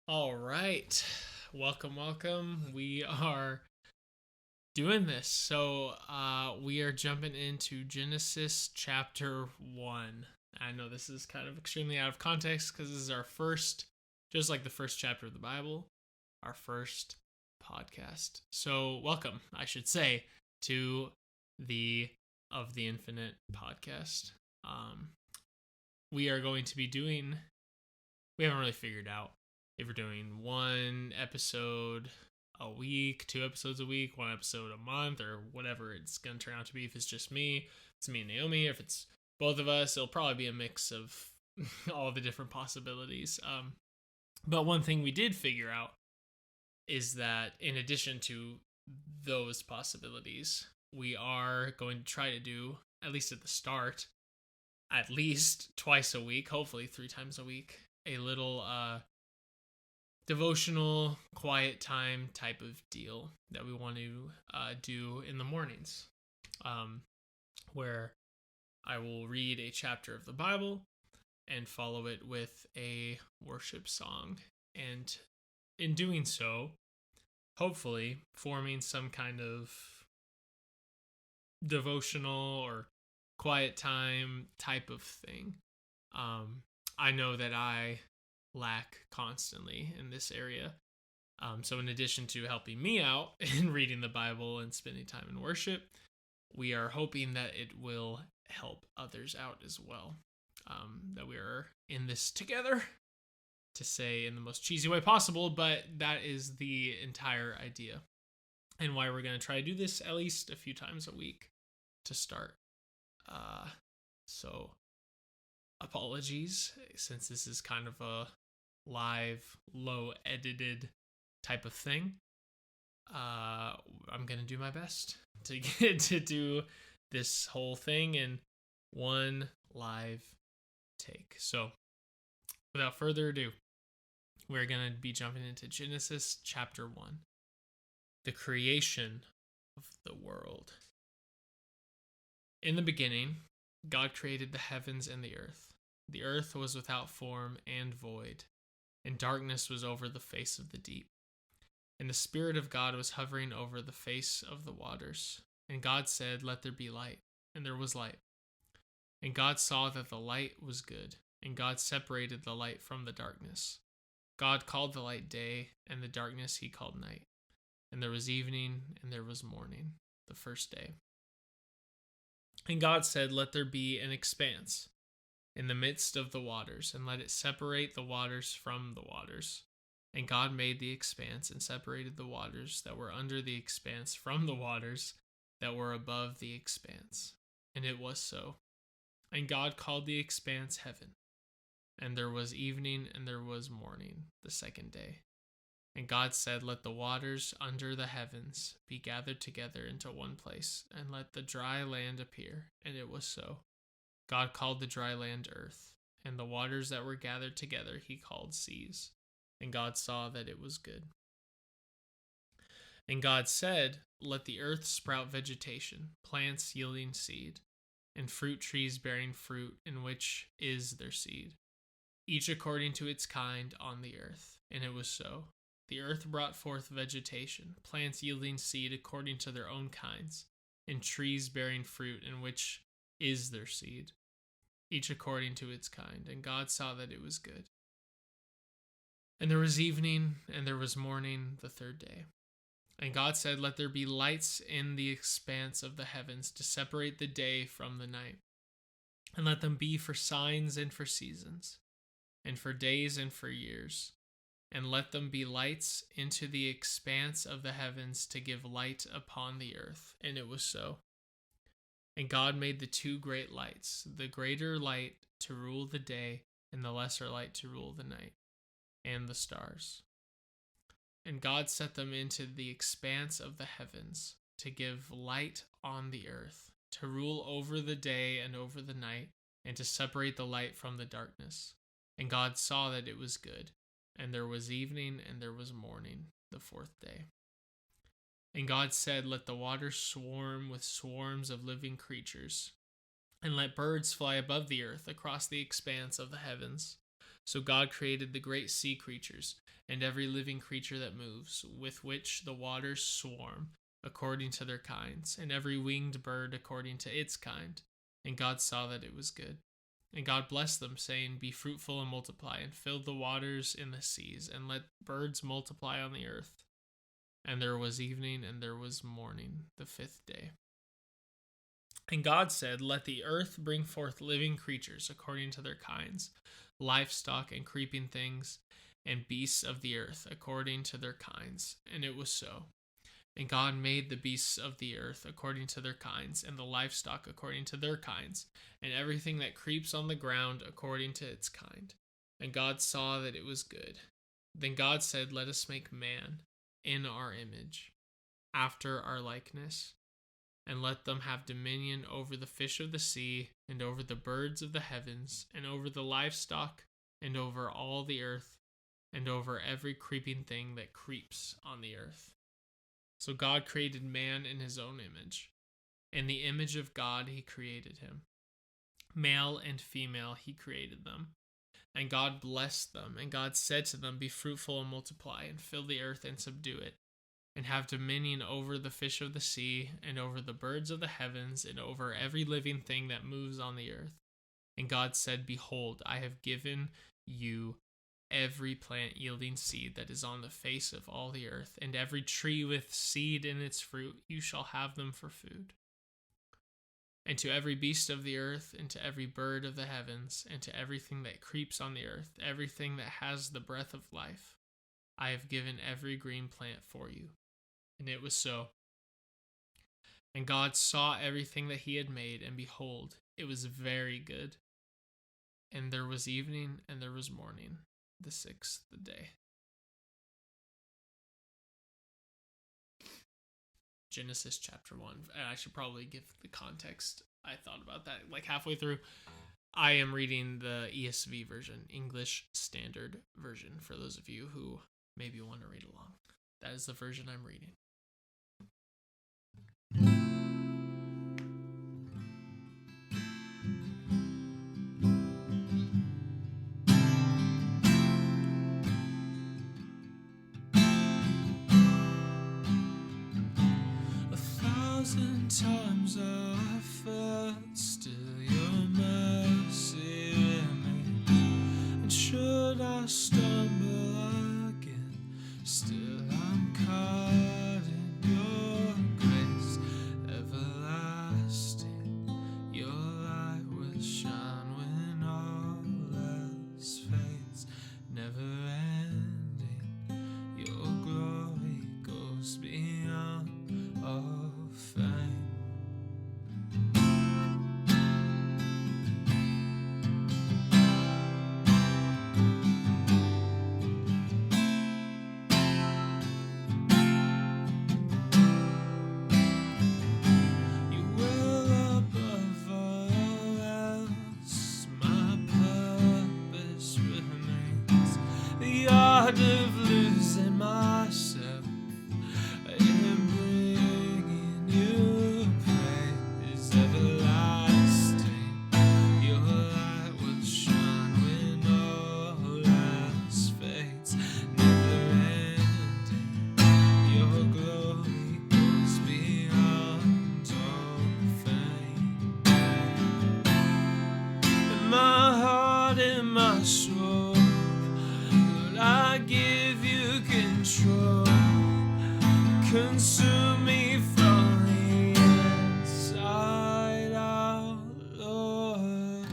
All right. Welcome. We are doing this. We are jumping into Genesis chapter 1. I know this is kind of extremely out of context because this is our first, just like the first chapter of the Bible, our first podcast. So, welcome, I should say, to the Of the Infinite podcast. We are going to be doing, we haven't really figured out if we're doing one episode a week, 2 episodes a week, 1 episode a month, or whatever it's going to turn out to be. If it's just me, if it's me and Naomi, if it's both of us, it'll probably be a mix of all the different possibilities. But one thing we did figure out is that in addition to those possibilities, we are going to try to do, at least at the start, at least twice a week, hopefully 3 times a week, a little devotional, quiet time type of deal that we want to do in the mornings, where I will read a chapter of the Bible and follow it with a worship song. And in doing so, hopefully forming some kind of devotional or quiet time type of thing. I know that I lack constantly in this area. So in addition to helping me out in reading the Bible and spending time in worship, we are hoping that it will help others out as well. That we are in this together, to say in the most cheesy way possible, but that is the entire idea and why we're going to try to do this at least a few times a week to start. So apologies, since this is kind of a live, low edited type of thing. I'm gonna do my best to get to do this whole thing in one live take. So without further ado, we're gonna be jumping into Genesis chapter 1, the creation of the world. In the beginning, God created the heavens and the earth. The earth was without form and void, and darkness was over the face of the deep. And the Spirit of God was hovering over the face of the waters. And God said, "Let there be light." And there was light. And God saw that the light was good, and God separated the light from the darkness. God called the light day, and the darkness he called night. And there was evening, and there was morning, the first day. And God said, "Let there be an expanse in the midst of the waters, and let it separate the waters from the waters." And God made the expanse and separated the waters that were under the expanse from the waters that were above the expanse. And it was so. And God called the expanse heaven. And there was evening and there was morning, the second day. And God said, "Let the waters under the heavens be gathered together into one place, and let the dry land appear." And it was so. God called the dry land earth, and the waters that were gathered together he called seas. And God saw that it was good. And God said, "Let the earth sprout vegetation, plants yielding seed, and fruit trees bearing fruit in which is their seed, each according to its kind on the earth." And it was so. The earth brought forth vegetation, plants yielding seed according to their own kinds, and trees bearing fruit in which is their seed, each according to its kind. And God saw that it was good. And there was evening, and there was morning, the third day. And God said, "Let there be lights in the expanse of the heavens to separate the day from the night, and let them be for signs and for seasons, and for days and for years. And let them be lights into the expanse of the heavens to give light upon the earth." And it was so. And God made the two great lights, the greater light to rule the day, and the lesser light to rule the night, and the stars. And God set them into the expanse of the heavens to give light on the earth, to rule over the day and over the night, and to separate the light from the darkness. And God saw that it was good. And there was evening and there was morning, the fourth day. And God said, "Let the waters swarm with swarms of living creatures, and let birds fly above the earth across the expanse of the heavens." So God created the great sea creatures, and every living creature that moves, with which the waters swarm, according to their kinds, and every winged bird according to its kind. And God saw that it was good. And God blessed them, saying, Be fruitful and multiply, and fill the waters in the seas, and let birds multiply on the earth. And there was evening, and there was morning, the 5th day. And God said, Let the earth bring forth living creatures according to their kinds, livestock and creeping things, and beasts of the earth according to their kinds. And it was so. And God made the beasts of the earth according to their kinds, and the livestock according to their kinds, and everything that creeps on the ground according to its kind. And God saw that it was good. Then God said, Let us make man in our image, after our likeness, and let them have dominion over the fish of the sea, and over the birds of the heavens, and over the livestock, and over all the earth, and over every creeping thing that creeps on the earth. So God created man in his own image. In the image of God he created him. Male and female he created them. And God blessed them, and God said to them, Be fruitful and multiply, and fill the earth and subdue it, and have dominion over the fish of the sea, and over the birds of the heavens, and over every living thing that moves on the earth. And God said, Behold, I have given you every plant yielding seed that is on the face of all the earth, and every tree with seed in its fruit, you shall have them for food. And to every beast of the earth, and to every bird of the heavens, and to everything that creeps on the earth, everything that has the breath of life, I have given every green plant for you. And it was so. And God saw everything that he had made, and behold, it was very good. And there was evening, and there was morning, the 6th day. Genesis chapter 1. And I should probably give the context. I thought about that like halfway through. I am reading the ESV version, English Standard Version, for those of you who maybe want to read along. That is the version I'm reading. 1,000 times I fell, still your mercy remains. And should I stumble again, still I'm caught in your grace everlasting. Your light will shine when all else fades, never ending. Your glory goes beyond all fame. You will above all else, my purpose remains. The art of losing myself in bringing you praise everlasting. Your light will shine when all else fades, never ending. Your glory goes beyond all fame. In my heart and my soul, Lord, I give you control. Consume me from the inside out, Lord.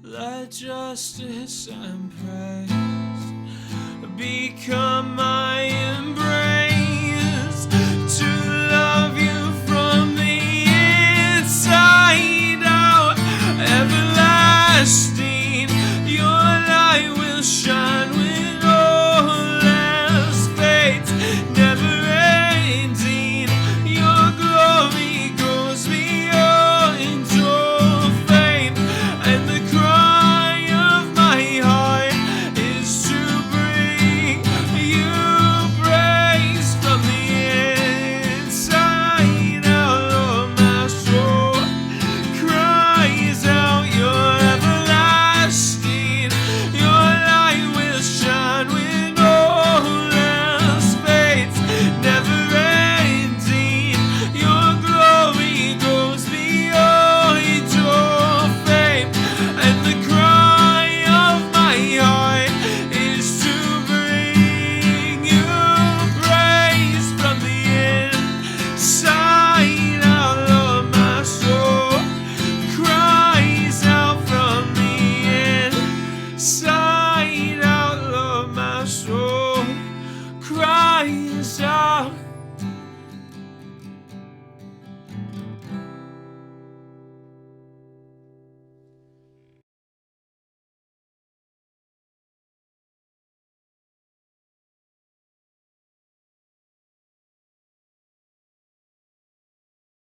Let justice and praise become my